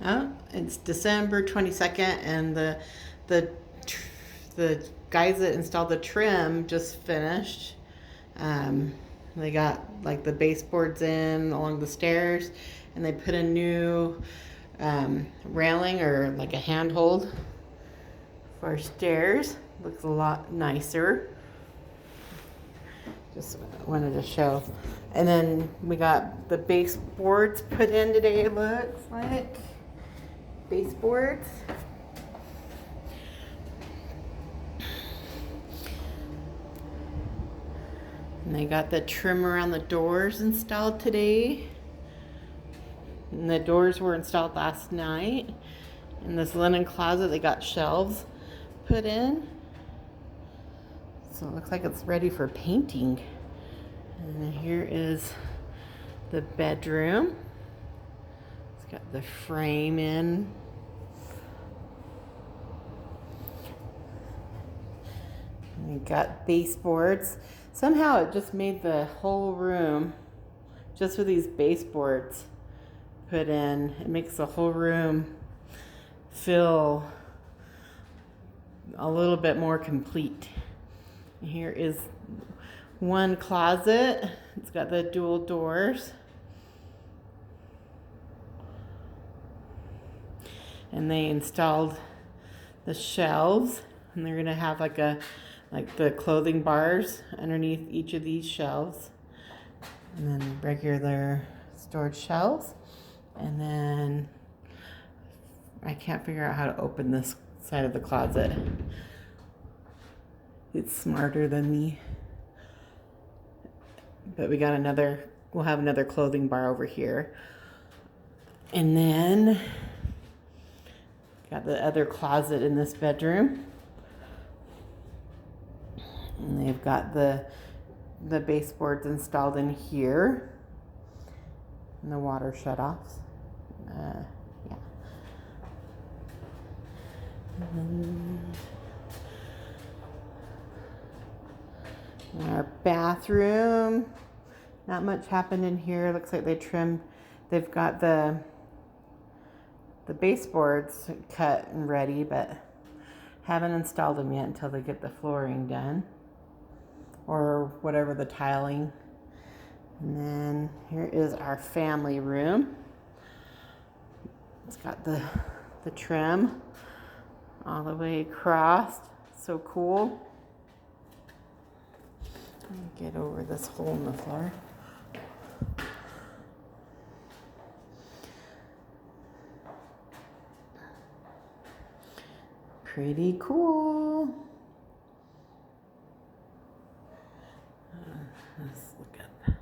It's December 22nd, and the the guys that installed the trim just finished. Um, they got like the baseboards in along the stairs, and they put a new railing or like a handhold for stairs. Looks a lot nicer. Just wanted to show. And then we got the baseboards put in today, it looks like. Baseboards. And they got the trim around the doors installed today. And the doors were installed last night. In this linen closet, they got shelves put in. So it looks like it's ready for painting. And then here is the bedroom. It's got the frame in. And we got baseboards. Somehow it just made the whole room, just with these baseboards put in, it makes the whole room feel a little bit more complete. Here is one closet. It's got the dual doors. And they installed the shelves, and they're gonna have like the clothing bars underneath each of these shelves, and then regular storage shelves. And then I can't figure out how to open this side of the closet. It's smarter than me. But we'll have another clothing bar over here. And then got the other closet in this bedroom. And they've got the baseboards installed in here. And the water shutoffs. Yeah. And our bathroom. Not much happened in here. Looks like they trimmed. They've got the baseboards cut and ready, but haven't installed them yet until they get the flooring done or whatever the tiling. And then here is our family room. It's got the trim all the way across. So cool. Let me get over this hole in the floor. Pretty cool. Let's look up.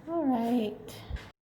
All right.